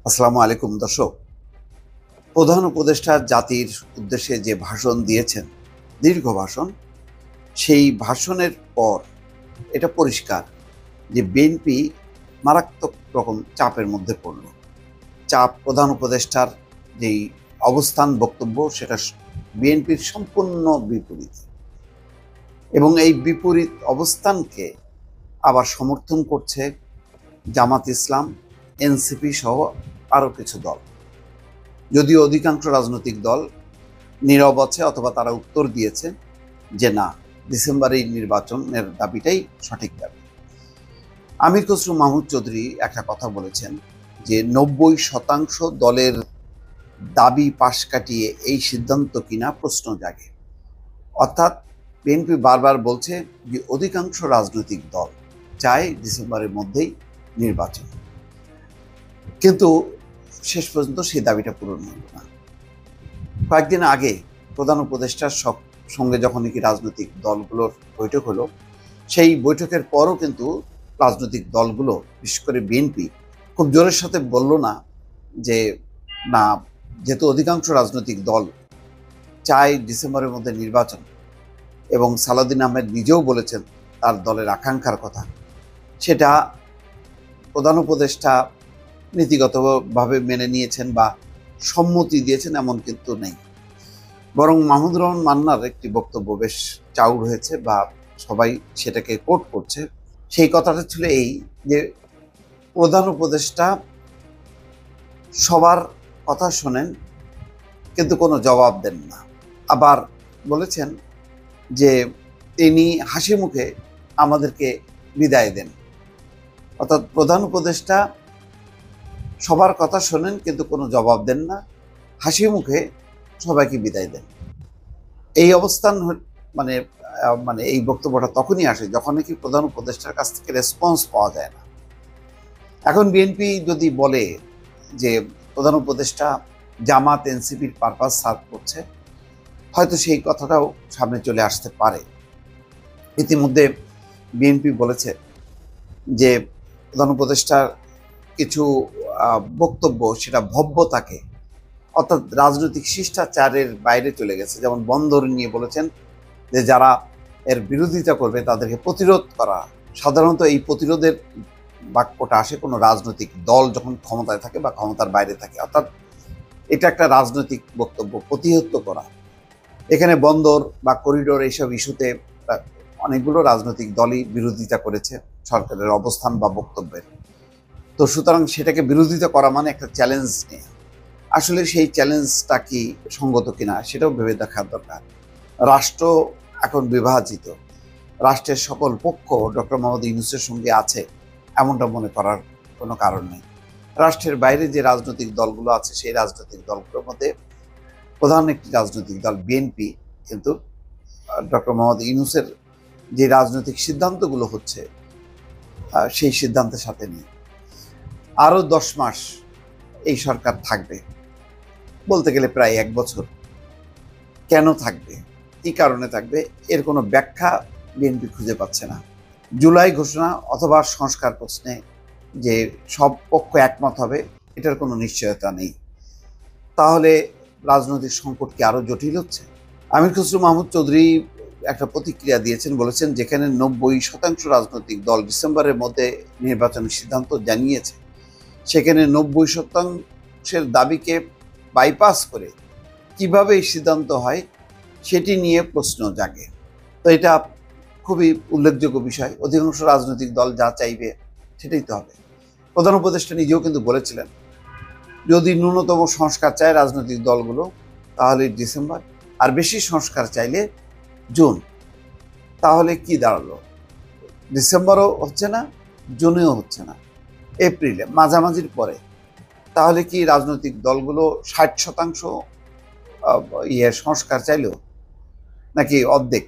আসসালামু আলাইকুম দর্শক। প্রধান উপদেষ্টা জাতির উদ্দেশ্যে যে ভাষণ দিয়েছেন, দীর্ঘ ভাষণ, সেই ভাষণের পর এটা পরিষ্কার যে বিএনপি মারাত্মক রকম চাপের মধ্যে পড়ল। প্রধান উপদেষ্টার যেই অবস্থান বক্তব্য সেটা বিএনপির সম্পূর্ণ বিপরীত, এবং এই বিপরীত অবস্থানকে আবার সমর্থন করছে জামাত ইসলাম, এনসিপি সহ আরও কিছু দল। যদিও অধিকাংশ রাজনৈতিক দল নীরব আছে অথবা তারা উত্তর দিয়েছে যে না, ডিসেম্বরেই নির্বাচনের দাবিটাই সঠিক দাবি। আমির খসরু মাহমুদ চৌধুরী একটা কথা বলেছেন যে 90% দলের দাবি পাশ কাটিয়ে এই সিদ্ধান্ত কিনা প্রশ্ন জাগে। অর্থাৎ বিএনপি বারবার বলছে যে অধিকাংশ রাজনৈতিক দল চায় ডিসেম্বরের মধ্যেই নির্বাচন, কিন্তু শেষ পর্যন্ত সেই দাবিটা পূরণ হল না। কয়েকদিন আগে প্রধান উপদেষ্টার সঙ্গে যখন নাকি রাজনৈতিক দলগুলোর বৈঠক হলো, সেই বৈঠকের পরও কিন্তু রাজনৈতিক দলগুলো, বিশেষ করে বিএনপি, খুব জোরের সাথে বলল না যে না, যেহেতু অধিকাংশ রাজনৈতিক দল চায় ডিসেম্বরের মধ্যে নির্বাচন, এবং সালাউদ্দিন আহমেদ নিজেও বলেছেন তার দলের আকাঙ্ক্ষার কথা, সেটা প্রধান উপদেষ্টা নীতিগতভাবে মেনে নিয়েছেন বা সম্মতি দিয়েছেন এমন কিন্তু নেই। বরং মাহমুদুর রহমান মান্নার একটি বক্তব্য বেশ চাউর হয়েছে বা সবাই সেটাকে কোট করছে। সেই কথাটা ছিল এই যে প্রধান উপদেষ্টা সবার কথা শোনেন কিন্তু কোনো জবাব দেন না। আবার বলেছেন যে তিনি হাসি মুখে আমাদেরকে বিদায় দেন। অর্থাৎ প্রধান উপদেষ্টা সবার কথা শোনেন কিন্তু কোনো জবাব দেন না, হাসি মুখে সবাইকে বিদায় দেন। এই অবস্থান মানে মানে এই বক্তব্যটা তখনই আসে যখন নাকি প্রধান উপদেষ্টার কাছ থেকে রেসপন্স পাওয়া যায় না। এখন বিএনপি যদি বলে যে প্রধান উপদেষ্টা জামাত এনসিপির পারপাস সার্ভ করছে, হয়তো সেই কথাটাও সামনে চলে আসতে পারে। ইতিমধ্যে বিএনপি বলেছে যে প্রধান উপদেষ্টার কিছু বক্তব্য সেটা ভব্যতাকে, অর্থাৎ রাজনৈতিক শিষ্টাচারের বাইরে চলে গেছে। যেমন বন্দর নিয়ে বলেছেন যে যারা এর বিরোধিতা করবে তাদেরকে প্রতিরোধ করা। সাধারণত এই প্রতিরোধের বাক্যটা আসে কোনো রাজনৈতিক দল যখন ক্ষমতায় থাকে বা ক্ষমতার বাইরে থাকে, অর্থাৎ এটা একটা রাজনৈতিক বক্তব্য প্রতিহত করা। এখানে বন্দর বা করিডোর এইসব ইস্যুতে অনেকগুলো রাজনৈতিক দলই বিরোধিতা করেছে সরকারের অবস্থান বা বক্তব্যের। তো সুতরাং সেটাকে বিরোধিতা করা মানে একটা চ্যালেঞ্জ নেই। আসলে সেই চ্যালেঞ্জটা কি সঙ্গত কিনা সেটাও ভেবে দেখার দরকার। রাষ্ট্র এখন বিভাজিত, রাষ্ট্রের সকল পক্ষ ডক্টর মোহাম্মদ ইউনূসের সঙ্গে আছে এমনটা মনে করার কোনো কারণ নেই। রাষ্ট্রের বাইরে যে রাজনৈতিক দলগুলো আছে সেই রাজনৈতিক দলগুলোর মধ্যে প্রধান একটি রাজনৈতিক দল বিএনপি কিন্তু ডক্টর মোহাম্মদ ইউনূসের যে রাজনৈতিক সিদ্ধান্তগুলো হচ্ছে সেই সিদ্ধান্তের সাথে নেই। আরও 10 মাস এই সরকার থাকবে, বলতে গেলে প্রায় 1 বছর। কেন থাকবে, কী কারণে থাকবে, এর কোনো ব্যাখ্যা বিএনপি খুঁজে পাচ্ছে না। জুলাই ঘোষণা অথবা সংস্কার প্রশ্নে যে সব পক্ষ একমত হবে এটার কোনো নিশ্চয়তা নেই। তাহলে রাজনৈতিক সংকট কি আরও জটিল হচ্ছে? আমির খসরু মাহমুদ চৌধুরী একটা প্রতিক্রিয়া দিয়েছেন, বলেছেন যেখানে 90% রাজনৈতিক দল ডিসেম্বরের মধ্যে নির্বাচনের সিদ্ধান্ত জানিয়েছে, সেখানে 90%-এর দাবিকে বাইপাস করে কিভাবে এই সিদ্ধান্ত হয় সেটি নিয়ে প্রশ্ন জাগে। তো এটা খুবই উল্লেখযোগ্য বিষয়। অধিকাংশ রাজনৈতিক দল যা চাইবে সেটাই তো হবে। প্রধান উপদেষ্টা নিজেও কিন্তু বলেছিলেন যদি ন্যূনতম সংস্কার চায় রাজনৈতিক দলগুলো তাহলে ডিসেম্বর, আর বেশি সংস্কার চাইলে জুন। তাহলে কি দাঁড়ালো? ডিসেম্বরও হচ্ছে না, জুনেও হচ্ছে না, এপ্রিলে মাঝামাঝির পরে। তাহলে কি রাজনৈতিক দলগুলো 60% সংস্কার চাইলেও, নাকি অর্ধেক?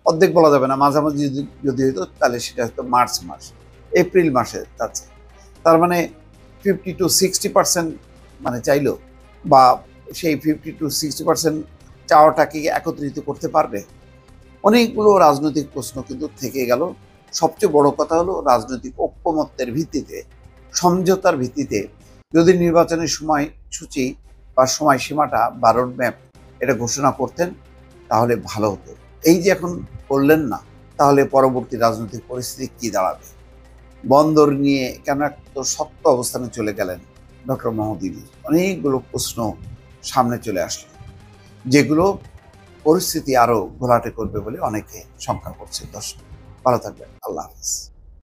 অর্ধেক বলা যাবে না, মাঝামাঝি যদি হতো তাহলে সেটা হয়তো মার্চ মাস, এপ্রিল মাসে যাচ্ছে। তার মানে 50 to 60% মানে চাইলো, বা সেই 50 to 60% চাওয়াটা কি একত্রিত করতে পারবে? অনেকগুলো রাজনৈতিক প্রশ্ন কিন্তু থেকে গেল। সবচেয়ে বড় কথা হলো রাজনৈতিক ঐক্যমত্যের ভিত্তিতে, সমঝোতার ভিত্তিতে যদি নির্বাচনের সময়সূচি বা সময়সীমাটা বা রোডম্যাপ এটা ঘোষণা করতেন তাহলে ভালো হতো। এই যে এখন করলেন না, তাহলে পরবর্তী রাজনৈতিক পরিস্থিতি কি দাঁড়াবে? বন্দর নিয়ে কেন এত শক্ত অবস্থানে চলে গেলেন ডক্টর মোহাম্মদ ইউনূস? অনেকগুলো প্রশ্ন সামনে চলে আসলো, যেগুলো পরিস্থিতি আরো ঘোলাটে করবে বলে অনেকে শঙ্কা করছে। দর্শক ভালো থাকবেন, আল্লাহ হাফিজ।